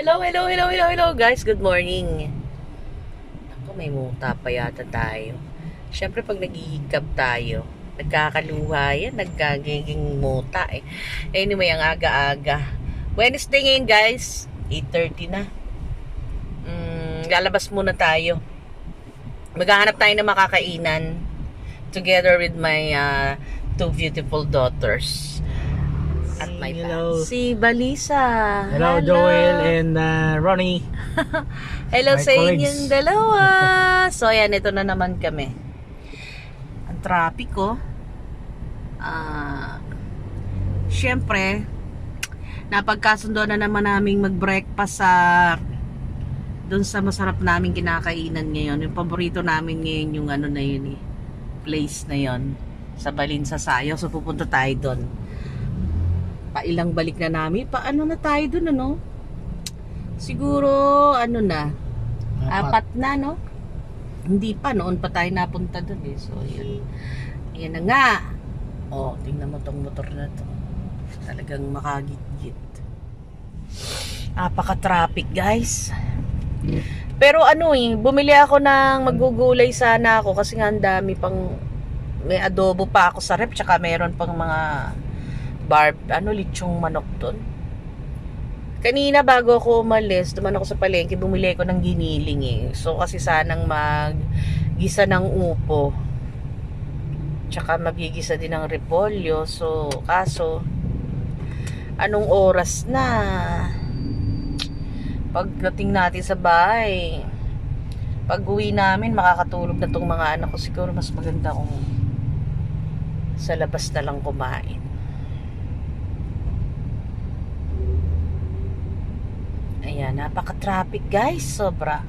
Hello guys, good morning. Ako, may muta pa yata tayo. Siyempre pag naghihikab tayo, nagkakaluha yan, nagkagiging muta eh. Anyway, ang aga-aga. Wednesday ngayon guys, 8:30 na. Lalabas muna tayo. Maghahanap tayo ng makakainan together with my two beautiful daughters. At my si Balisa. Hello, Joel and Ronnie. Hello My sa colleagues. inyong dalawa. So ayan, ito na naman kami. Ang traffic ko. Siyempre, napagkasundo na naman naming mag-breakfast sa doon sa masarap naming kinakainan ngayon. Yung paborito namin ngayon yung ano na yun eh. Place na yun. Sa Balinsa Sayaw. So pupunta tayo doon. Pailang balik na namin. Paano na tayo doon ano? Siguro ano na? Apat na no? Hindi pa. Noon pa tayo napunta doon eh. So yun. Ayan na nga. Oh, tingnan mo tong motor na to. Talagang makagit-git. Apaka-traffic guys. Pero ano eh, bumili ako ng magugulay sana ako kasi nga ang dami pang may adobo pa ako sa rep tsaka meron pang mga litsong manok doon. Kanina bago ako umalis, duman ako sa palengke, bumili ko ng giniling eh. So kasi sanang maggisa ng upo. Tsaka magigisa din ng repolyo. So kaso anong oras na? Pagdating natin sa bahay, pag-uwi namin, makakatulog na tong mga anak ko. Siguro mas maganda kung sa labas na lang kumain. Ayan, napaka-traffic guys, sobra.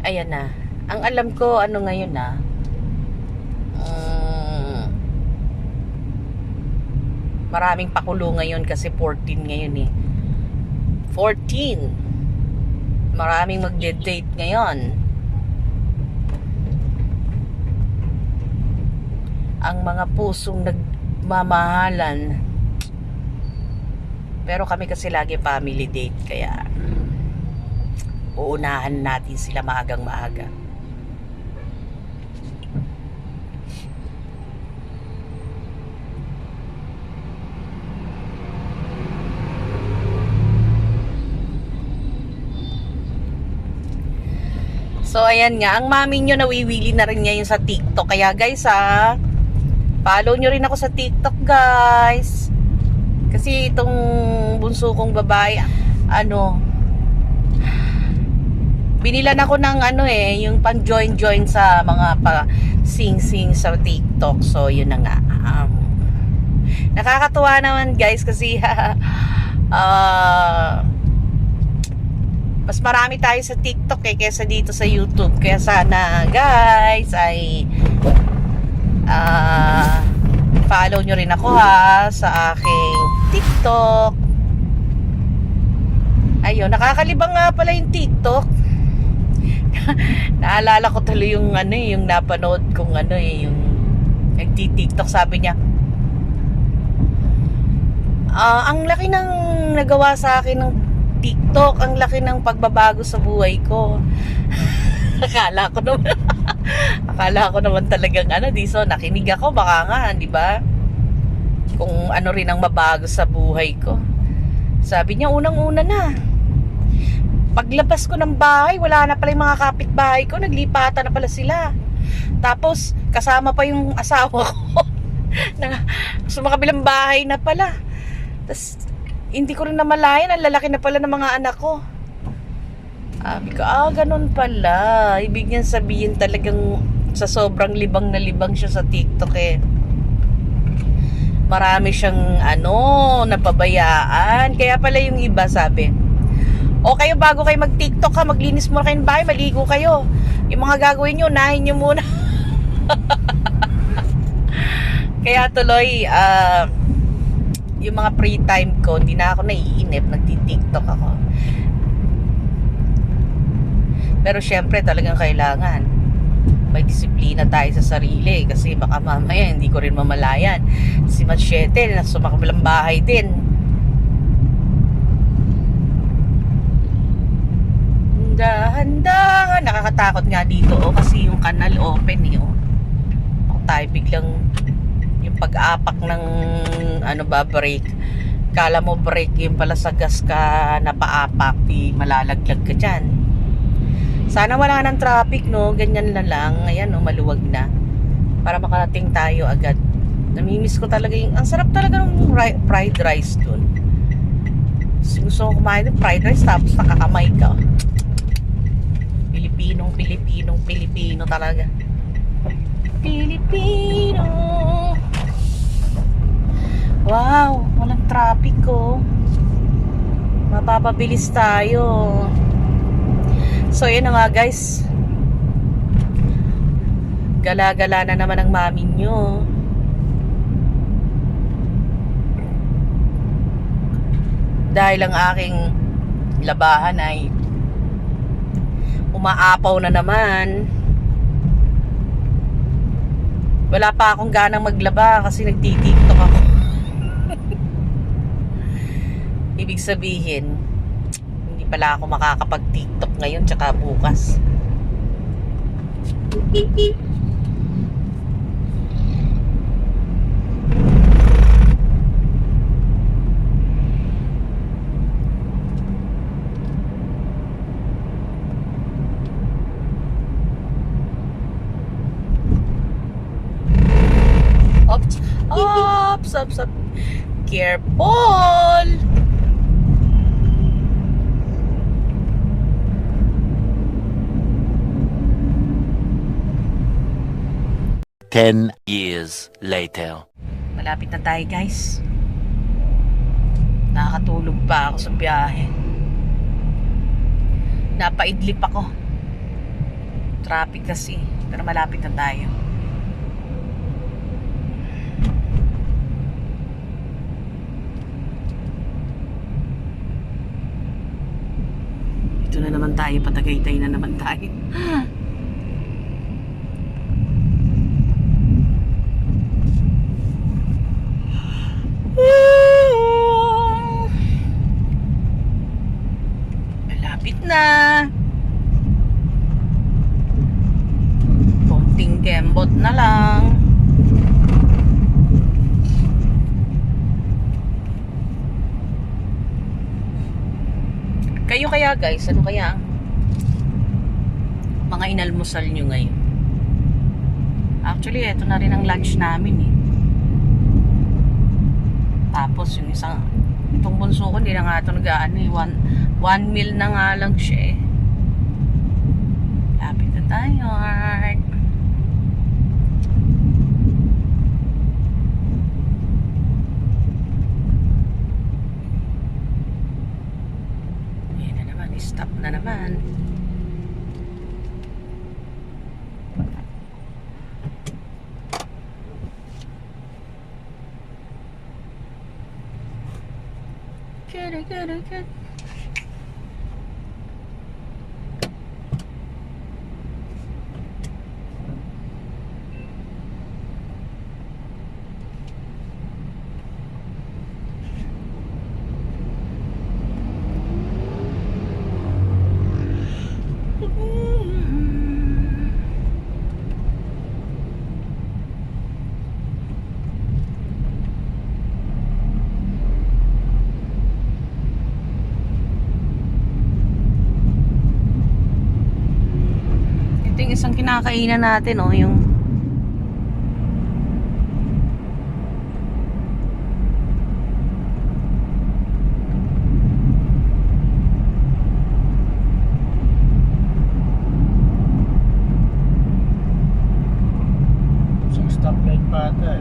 Ayan na. Ang alam ko, ano ngayon na, maraming pakulo ngayon kasi 14 ngayon eh. 14. Maraming mag-date ngayon. Ang mga pusong nagmamahalan. Pero kami kasi lagi family date kaya uunahan natin sila maagang maaga. So ayan nga, ang mami nyo nawiwili na rin ngayon sa TikTok. Kaya guys follow nyo rin ako sa TikTok guys. Kasi itong bunso kong babae, binilan ako ng yung pang join sa mga sing sa TikTok. So yun na nga. Nakakatuwa naman guys kasi mas marami tayo sa TikTok kaysa dito sa YouTube. Kaya sana guys ay follow nyo rin ako sa aking TikTok. Ayun, nakakalibang nga pala yung TikTok. Naalala ko tuloy yung yung napanood kong yung nagti-TikTok, sabi niya ang laki ng nagawa sa akin ng TikTok, ang laki ng pagbabago sa buhay ko. Akala ko naman talagang so nakinig ako, baka nga, di ba? Kung ano rin ang mabago sa buhay ko. Sabi niya, unang-una na. Paglabas ko ng bahay, wala na pala yung mga kapitbahay ko, naglipatan na pala sila. Tapos, kasama pa yung asawa ko. Sa mga kabilang bahay na pala. Tapos, hindi ko rin namalayan, ang lalaki na pala ng mga anak ko. Sabi ko, ganun pala. Ibig niyan sabihin talagang sa sobrang libang na libang siya sa TikTok eh. Marami siyang napabayaan. Kaya pala yung iba sabi, kayo bago kayo mag-TikTok maglinis muna kayo ng bahay, maligo kayo. Yung mga gagawin nyo, unahin nyo muna. Kaya tuloy, yung mga free time ko, hindi na ako naiinip, nagti-TikTok ako. Pero syempre talagang kailangan. may disiplina tayo sa sarili kasi baka mamaya hindi ko rin mamalayan si Machete na sumakabilang bahay din. Dahan-dahan, nakakatakot nga dito kasi yung kanal open baka tayo biglang yung pag-apak ng brake, kala mo brake, yung pala sa gas ka napaapak, di malalaglag ka dyan. Sana wala ng traffic, ganyan na lang. Ayan, maluwag na para makarating tayo agad. Namimiss ko talaga ang sarap talaga ng fried rice dun. Gusto ko kumain ng fried rice tapos nakakamay ka. Pilipino talaga. Pilipino. Wow, walang traffic mapapabilis tayo. So yun na nga guys, gala-gala na naman ang mami nyo. Dahil ang aking labahan ay umaapaw na naman. Wala pa akong ganang maglaba kasi nagtitiktok ako. Ibig sabihin, pala ako makakapag-TikTok ngayon tsaka bukas. Ops. Careful! Ten years later. Malapit na tayo guys. Nakakatulog pa ako sa biyahe. Napaidlip ako. Traffic kasi. Pero malapit na tayo. Ito na naman tayo. Patagaytay na naman tayo. Malapit na. Konting kembot na lang. Kayo kaya guys, ano kaya mga inalmusal nyo ngayon? Actually, eto na rin ang lunch namin Tapos yung itong bunso ko, hindi na nga ito nag-aano one meal na nga lang siya Lapit na tayo. Ayan na naman, stop na naman. Good. Ito yung isang kinakainan natin, yung stoplight pa ata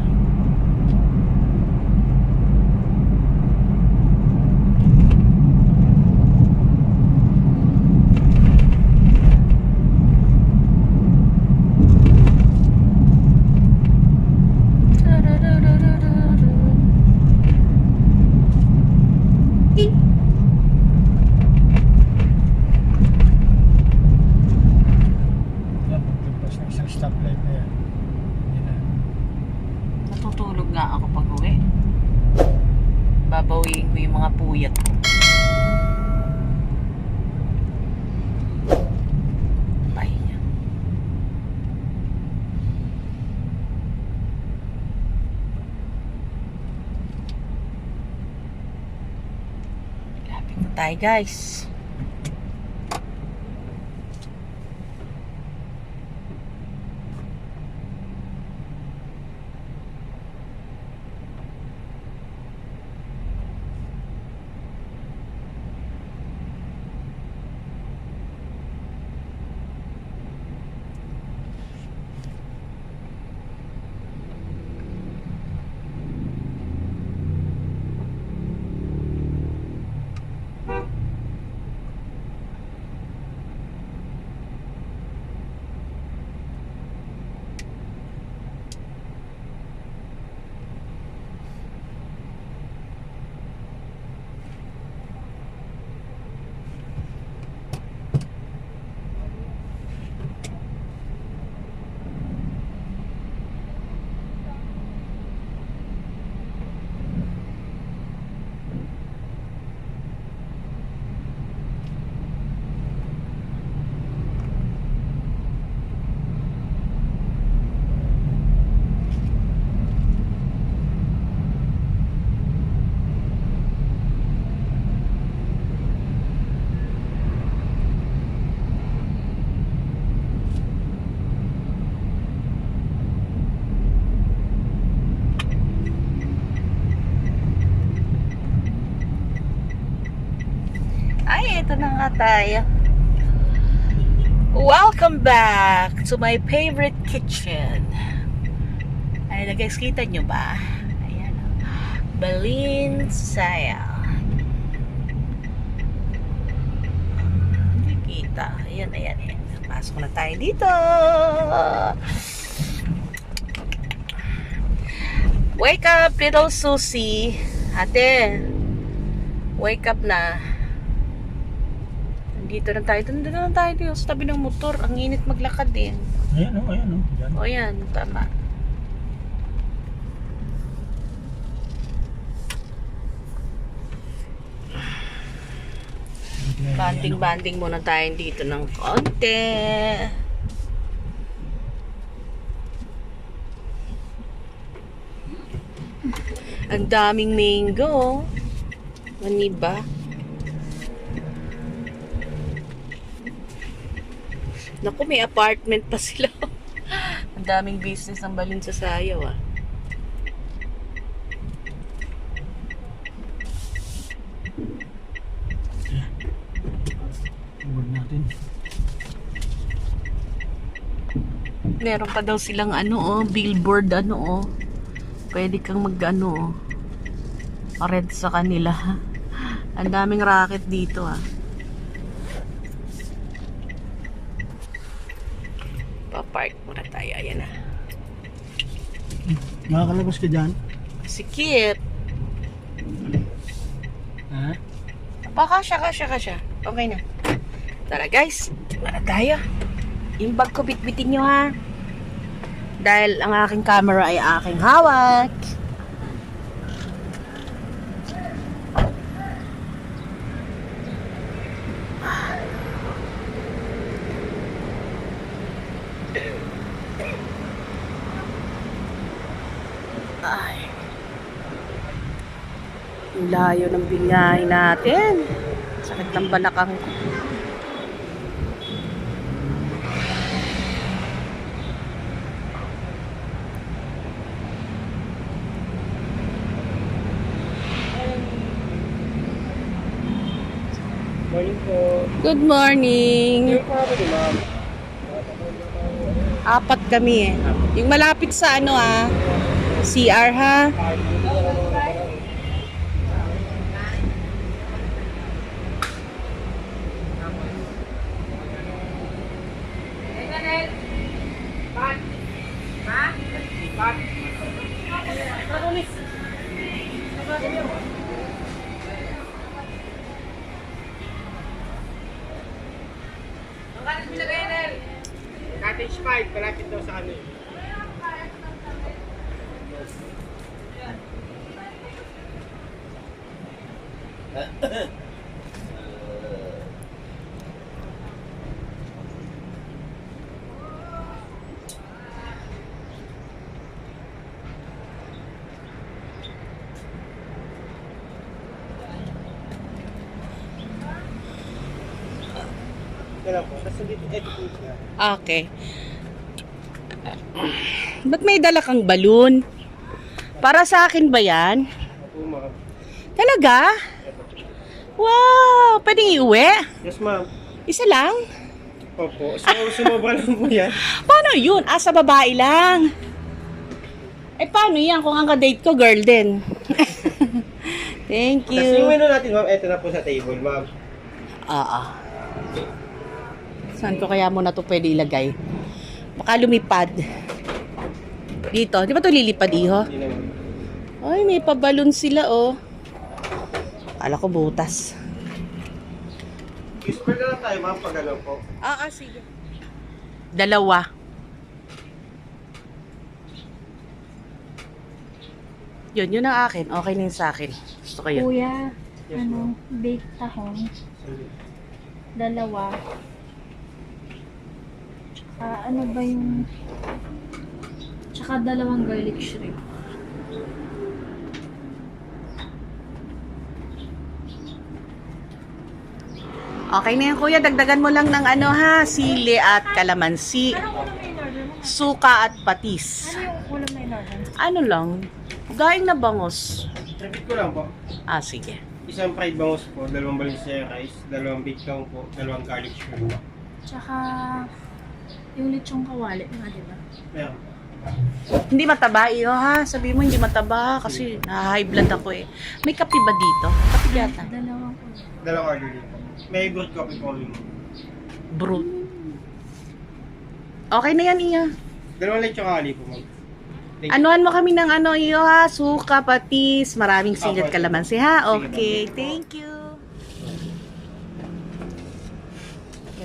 babawiin ko yung mga puyat ko. Pahinga. Lapit na tayo, guys. Ay, ito na nga tayo. Welcome back to my favorite kitchen. Ay, guys, kita nyo ba? Ayan. Balinsaya. Hindi kita. Ayan, ayan, ayan. Pasok na tayo dito. Wake up, little Susie. Ate, wake up na. Dito na tayo. Doon na tayo dito sa tabi ng motor. Ang init maglakad din. Ayan o, ayan o. Yan. O yan, tama. Banding-banding muna tayo dito ng konti. Ang daming mango. Maniba. Naku, may apartment pa sila. Ang daming business ng Balinsasayaw, ah. Huwag natin. Meron pa daw silang billboard Pwede kang mag red sa kanila. Ang daming racket dito, ah. Papark muna tayo. Ayan na. Nakakalabas ka dyan? Sikip. Ha? Kasya. Okay na. Tara, guys. Mara tayo. Yung bag ko, bitbitin nyo, ha. Dahil ang aking camera ay aking hawak. Ay. Ang layo ng binyahe natin. Sakit ng balakang ko. Morning po. Good morning. Yung property, ma'am. 4 kami eh. Yung malapit sa CR, ha? Cottage 5, kalapit daw sa amin. Ito lang po. Tapos dito, ito po siya. Okay. Ba't may dala kang balloon? Para sa akin ba yan? Opo, ma'am. Talaga? Wow! Pwedeng iuwi? Yes, ma'am. Isa lang? Opo. So, sumobra lang po yan. Paano yun? Sa babae lang. Paano yan kung ang ka-date ko, girl din? Thank Tapos yung you. menu natin, ma'am, ito na po sa table, ma'am. Oo. Saan ko kaya muna to pwede ilagay? Baka lumipad. Dito. Di ba to lilipad, iho? Hindi naman. Ay, may pabalon sila, oh. Akala ko butas. Whisper na lang tayo, ma'am, pag ano po. Sige. Dalawa. Yun ang akin. Okay na yun sa akin. Gusto ko yun. Kuya, Yes, ma'am. baked tahong, dalawa. Ano ba yung... Tsaka dalawang garlic shrimp. Okay na yan, kuya. Dagdagan mo lang ng ano, ha? Sili at kalamansi. Anong ulam na in-order mo? Suka at patis. Ano yung ulam na in-order mo? Ano lang? Gaing na bangos. Repeat ko lang po. Sige. Isang fried bangus po, dalawang balisaya rice, dalawang big tong po, dalawang garlic shrimp. Tsaka yung lechong kawali nga, di ba? Meron. Hindi mataba, iyo, ha? Sabi mo hindi mataba kasi na-high blood ako eh. May kape ba dito? Kape yata. Dalawang ulam. Dalawang order din po. May brewed coffee po rin. Brute. Okay na yan, iya. Dalawang lechon kali po, ma'am. Thank you. Anuhan mo kami ng ano, iyo, ha? Suka, patis, maraming sili at kalamansi, ha? Okay, thank you.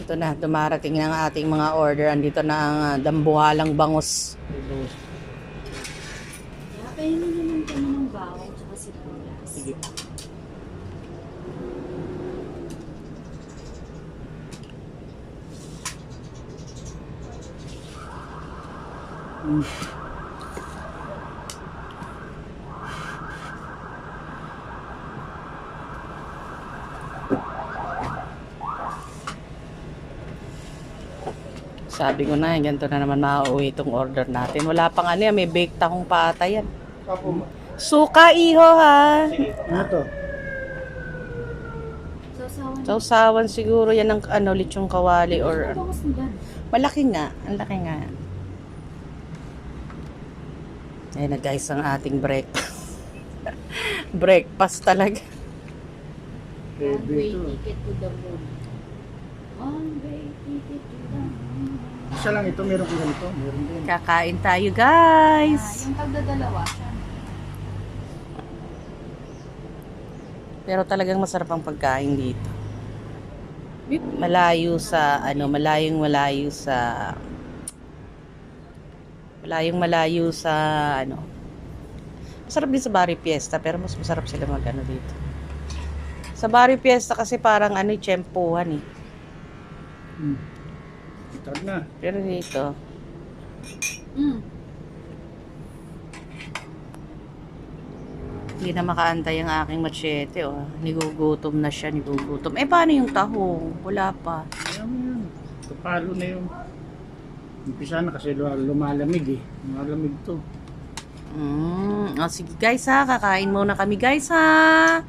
Ito na, dumarating na ang ating mga order. Andito na ang dambuhalang bangus. Kainin naman kami ng bawang tsaka sibuyas. Sige. Sabi ko na, ganito na naman mauwi itong order natin. Wala pang ano yan, may baked tahong pa ata yan. Opo, ma'am. Suka, iho, ha? Sige. Ano to? Sausawan. Sausawan siguro yan ng ano, lechong kawali or... Ano ba kasi gan? Malaki nga, ang laki nga. Ayan na guys, ang ating breakfast. Breakfast talaga. One-way ticket to the moon. One-way ticket to the moon. Isa lang ito, meron ko ganito. Meron din. Kakain tayo guys. Yung tagdadalawa siya. Pero talagang masarap ang pagkain dito. Malayo sa ano, malayong malayo sa ano. Masarap din sa Barrio Fiesta pero mas masarap sila mag-ano dito. Sa Barrio Fiesta kasi parang ano, tiyempuhan eh. Ito na. Pero dito, hindi na makaantay ang aking machete. Oh. Nigugutom na siya, nigugutom. Paano yung tahong? Wala pa. Ayan mo yun. Ito palo na yun. Umpisa na kasi lumalamig eh. Lumalamig to. Sige guys ha, kakain muna kami guys ha.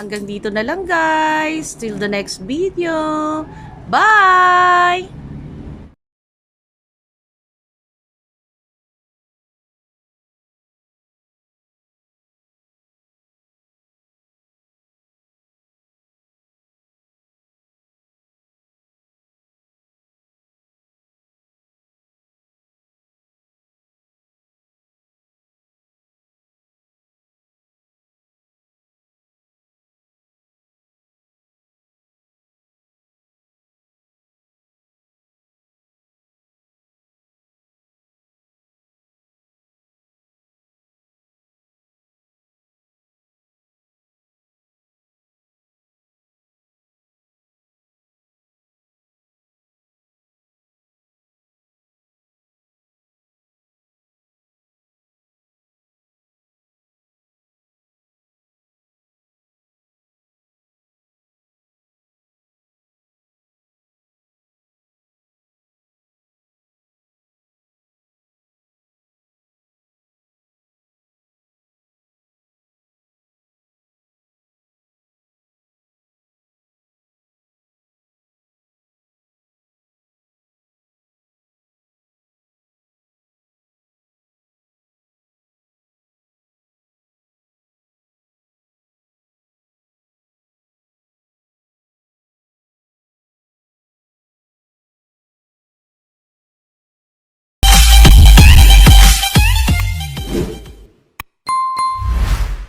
Hanggang dito na lang guys. Till the next video. Bye!